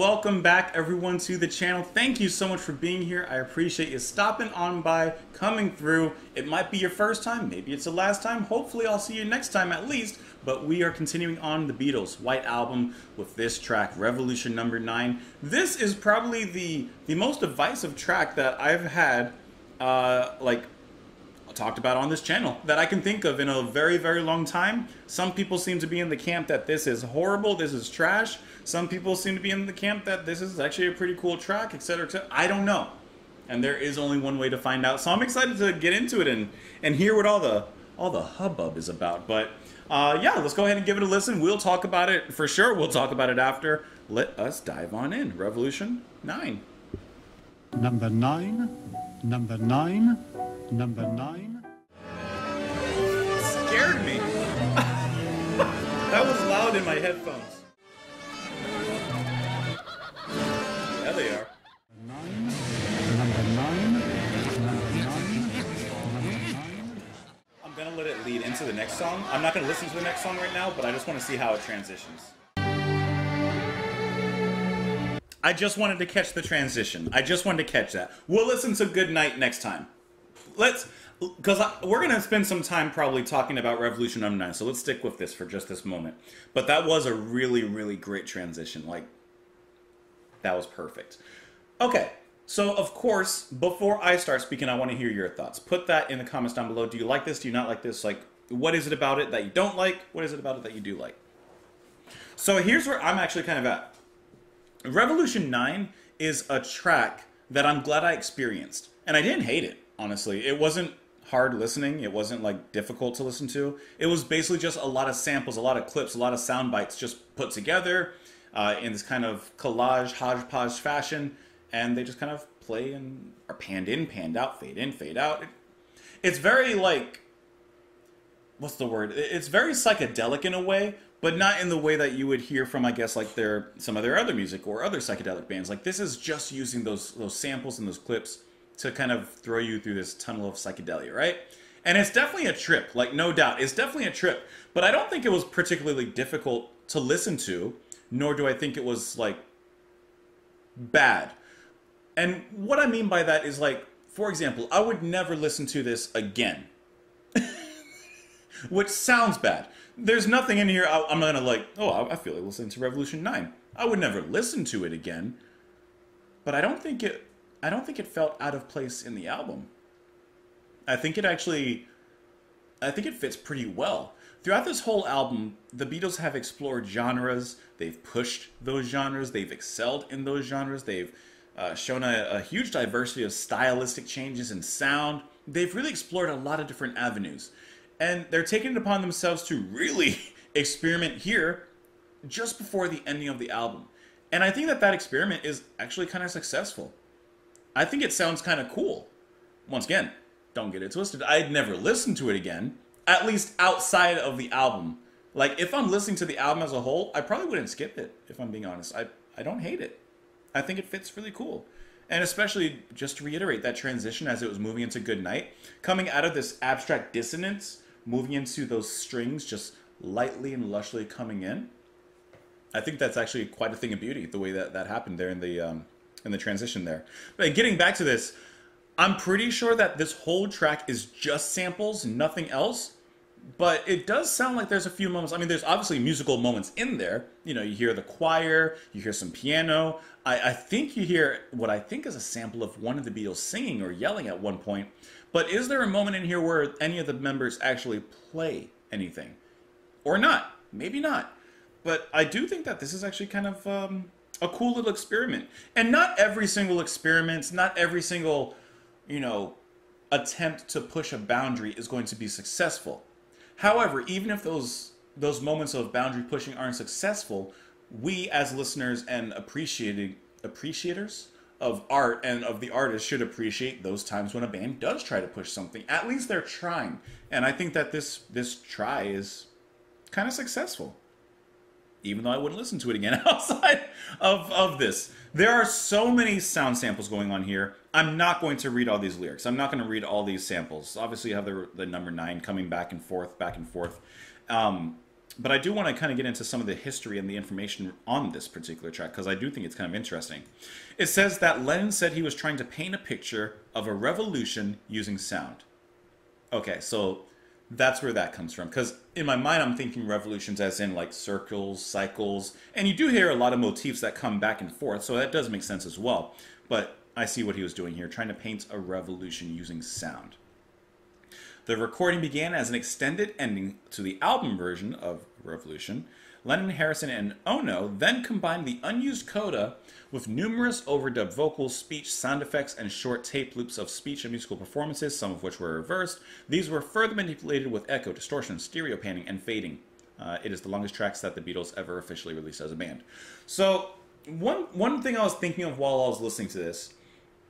welcome back everyone to the channel. Thank you so much for being here. I appreciate you stopping on by, coming through. It might be your first time, maybe it's the last time. Hopefully I'll see you next time at least. But we are continuing on the Beatles' White Album with this track, Revolution number 9. This is probably the most divisive track that I've had, talked about on this channel that I can think of in a very, very long time. Some people seem to be in the camp that this is horrible, this is trash. Some people seem to be in the camp that this is actually a pretty cool track, etc., etc. I don't know. And there is only one way to find out. So I'm excited to get into it and hear what all the hubbub is about. But yeah, let's go ahead and give it a listen. We'll talk about it for sure. We'll talk about it after. Let us dive on in. Revolution 9. Number 9, number 9, number 9. Scared me. That was loud in my headphones. Yeah, they are. Number 9, number 9. I'm gonna let it lead into the next song. I'm not gonna listen to the next song right now, but I just want to see how it transitions. I just wanted to catch the transition. I just wanted to catch that. We'll listen to Good Night next time. Because we're going to spend some time probably talking about Revolution number 9, so let's stick with this for just this moment. But that was a really, really great transition. Like, that was perfect. Okay, so of course, before I start speaking, I want to hear your thoughts. Put that in the comments down below. Do you like this? Do you not like this? Like, what is it about it that you don't like? What is it about it that you do like? So here's where I'm actually kind of at. Revolution 9 is a track that I'm glad I experienced. And I didn't hate it, honestly. It wasn't hard listening. It wasn't like difficult to listen to. It was basically just a lot of samples, a lot of clips, a lot of sound bites just put together in this kind of collage, hodgepodge fashion. And they just kind of play and are panned in, panned out, fade in, fade out. It's very like, what's the word? It's very psychedelic in a way, but not in the way that you would hear from, I guess, like some of their other music or other psychedelic bands. Like, this is just using those samples and those clips to kind of throw you through this tunnel of psychedelia, right? And it's definitely a trip, like, no doubt. It's definitely a trip. But I don't think it was particularly difficult to listen to, nor do I think it was, like, bad. And what I mean by that is, like, for example, I would never listen to this again. Which sounds bad. There's nothing in here I'm gonna like, oh, I feel like listening to Revolution 9. I would never listen to it again. But I don't think it felt out of place in the album. I think it fits pretty well. Throughout this whole album, the Beatles have explored genres. They've pushed those genres. They've excelled in those genres. They've shown a huge diversity of stylistic changes in sound. They've really explored a lot of different avenues. And they're taking it upon themselves to really experiment here just before the ending of the album. And I think that experiment is actually kind of successful. I think it sounds kind of cool. Once again, don't get it twisted. I'd never listen to it again, at least outside of the album. Like, if I'm listening to the album as a whole, I probably wouldn't skip it, if I'm being honest. I don't hate it. I think it fits really cool. And especially, just to reiterate, that transition as it was moving into Good Night, coming out of this abstract dissonance, moving into those strings just lightly and lushly coming in. I think that's actually quite a thing of beauty, the way that happened there in the transition there. But getting back to this, I'm pretty sure that this whole track is just samples, nothing else. But it does sound like there's a few moments. I mean, there's obviously musical moments in there. You know, you hear the choir, you hear some piano. I think you hear what I think is a sample of one of the Beatles singing or yelling at one point. But is there a moment in here where any of the members actually play anything? Or not. Maybe not. But I do think that this is actually kind of a cool little experiment. And not every single experiment, not every single, you know, attempt to push a boundary is going to be successful. However, even if those moments of boundary pushing aren't successful, we as listeners and appreciators of art and of the artist should appreciate those times when a band does try to push something. At least they're trying. And I think that this try is kind of successful. Even though I wouldn't listen to it again outside of this. There are so many sound samples going on here. I'm not going to read all these lyrics. I'm not going to read all these samples. Obviously, you have the number 9 coming back and forth, back and forth. But I do want to kind of get into some of the history and the information on this particular track, because I do think it's kind of interesting. It says that Lennon said he was trying to paint a picture of a revolution using sound. Okay, so that's where that comes from. Because in my mind, I'm thinking revolutions as in like circles, cycles. And you do hear a lot of motifs that come back and forth, so that does make sense as well. But I see what he was doing here, trying to paint a revolution using sound. The recording began as an extended ending to the album version of Revolution. Lennon, Harrison, and Ono then combined the unused coda with numerous overdubbed vocals, speech, sound effects, and short tape loops of speech and musical performances, some of which were reversed. These were further manipulated with echo, distortion, stereo panning, and fading. It is the longest tracks that the Beatles ever officially released as a band. So, one thing I was thinking of while I was listening to this,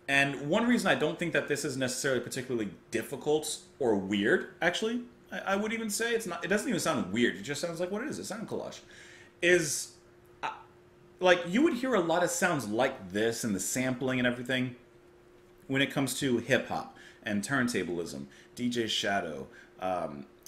and one reason I don't think that this is necessarily particularly difficult or weird, actually, I would even say it's not. It doesn't even sound weird. It just sounds like what it is. It's sound collage. Is like you would hear a lot of sounds like this and the sampling and everything when it comes to hip hop and turntablism, DJ Shadow,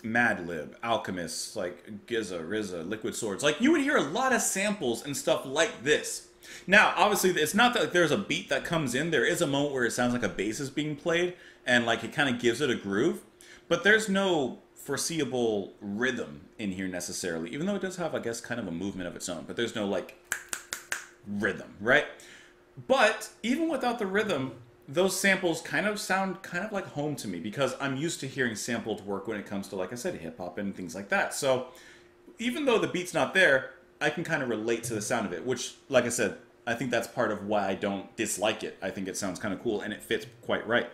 Madlib, Alchemist, like Gizza, RZA, Liquid Swords. Like you would hear a lot of samples and stuff like this. Now, obviously, it's not that there's a beat that comes in. There is a moment where it sounds like a bass is being played, and like it kind of gives it a groove. But there's no foreseeable rhythm in here necessarily, even though it does have, I guess, kind of a movement of its own. But there's no like rhythm, right? But even without the rhythm, those samples kind of sound kind of like home to me because I'm used to hearing sampled work when it comes to, like I said, hip hop and things like that. So even though the beat's not there, I can kind of relate to the sound of it, which, like I said, I think that's part of why I don't dislike it. I think it sounds kind of cool, and it fits quite right.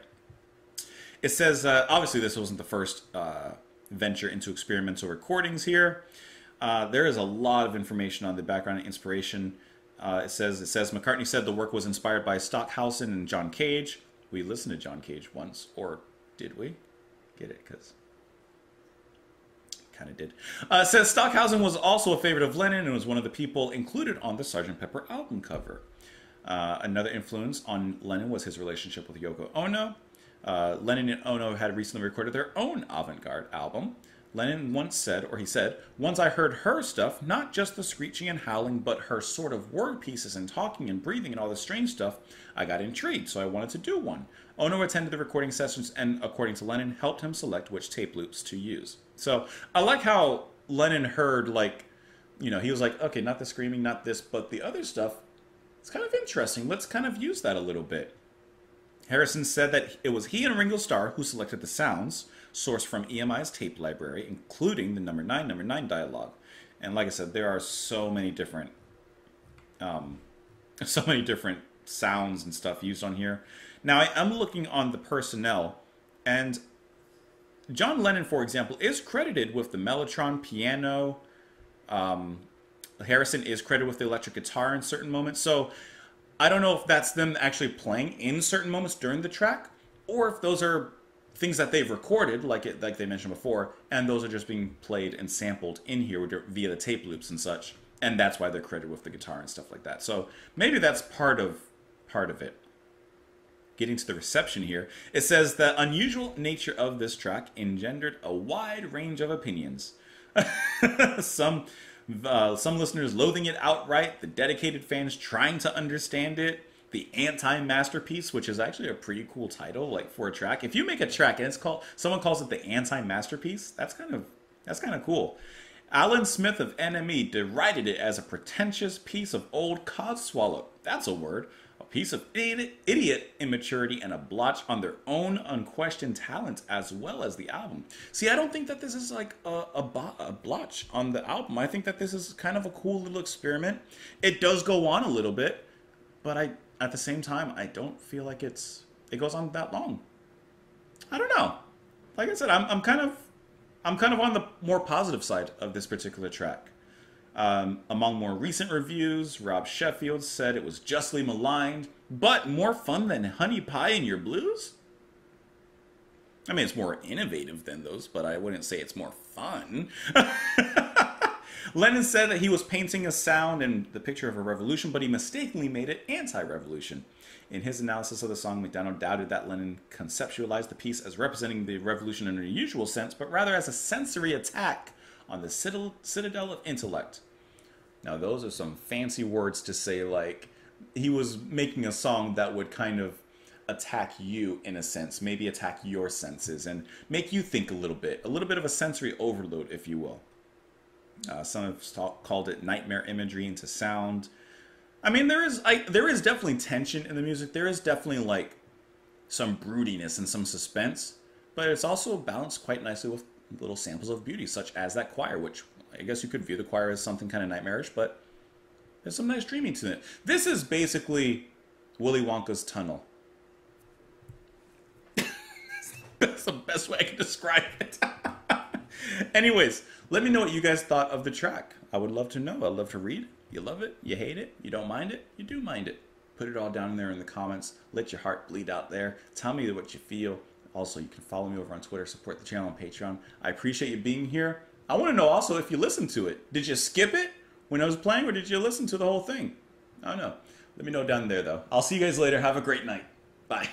It says, obviously this wasn't the first venture into experimental recordings here. There is a lot of information on the background and inspiration. It says McCartney said the work was inspired by Stockhausen and John Cage. We listened to John Cage once, or did we? Get it? Because kind of did. Says Stockhausen was also a favorite of Lennon and was one of the people included on the Sgt. Pepper album cover. Another influence on Lennon was his relationship with Yoko Ono. Lennon and Ono had recently recorded their own avant-garde album. Lennon once said, or he said, once I heard her stuff, not just the screeching and howling, but her sort of word pieces and talking and breathing and all this strange stuff, I got intrigued, so I wanted to do one. Ono attended the recording sessions and, according to Lennon, helped him select which tape loops to use. So I like how Lennon heard, like, you know, he was like, okay, not the screaming, not this, but the other stuff. It's kind of interesting. Let's kind of use that a little bit. Harrison said that it was he and Ringo Starr who selected the sounds sourced from EMI's tape library, including the number 9 dialogue. And like I said, there are so many different sounds and stuff used on here. Now, I'm looking on the personnel, and John Lennon, for example, is credited with the mellotron, piano. Harrison is credited with the electric guitar in certain moments. So I don't know if that's them actually playing in certain moments during the track, or if those are things that they've recorded, like they mentioned before, and those are just being played and sampled in here via the tape loops and such, and that's why they're credited with the guitar and stuff like that. So maybe that's part of it. Getting to the reception here, it says the unusual nature of this track engendered a wide range of opinions. Some listeners loathing it outright, the dedicated fans trying to understand it, the anti-masterpiece, which is actually a pretty cool title, like for a track. If you make a track and someone calls it the anti-masterpiece, that's kind of cool. Alan Smith of NME derided it as a pretentious piece of old codswallop. That's a word. A piece of idiot immaturity and a blotch on their own unquestioned talent as well as the album. See, I don't think that this is like a blotch on the album. I think that this is kind of a cool little experiment. It does go on a little bit, but at the same time, I don't feel like it goes on that long. I don't know. Like I said, I'm kind of on the more positive side of this particular track. Among more recent reviews, Rob Sheffield said it was justly maligned, but more fun than Honey Pie in Your Blues? I mean, it's more innovative than those, but I wouldn't say it's more fun. Lennon said that he was painting a sound and the picture of a revolution, but he mistakenly made it anti-revolution. In his analysis of the song, McDonald doubted that Lennon conceptualized the piece as representing the revolution in an unusual sense, but rather as a sensory attack on the citadel of intellect. Now, those are some fancy words to say, like, he was making a song that would kind of attack you in a sense, maybe attack your senses and make you think a little bit of a sensory overload, if you will. Some have called it nightmare imagery into sound. I mean, there is definitely tension in the music. There is definitely like some broodiness and some suspense, but it's also balanced quite nicely with little samples of beauty, such as that choir, which I guess you could view the choir as something kind of nightmarish, but there's some nice dreaming to it. This is basically Willy Wonka's tunnel. That's the best way I can describe it. Anyways, let me know what you guys thought of the track. I would love to know. I'd love to read. You love it? You hate it? You don't mind it? You do mind it. Put it all down there in the comments. Let your heart bleed out there. Tell me what you feel. Also, you can follow me over on Twitter, support the channel on Patreon. I appreciate you being here. I want to know also if you listened to it. Did you skip it when I was playing, or did you listen to the whole thing? I don't know. Let me know down there, though. I'll see you guys later. Have a great night. Bye.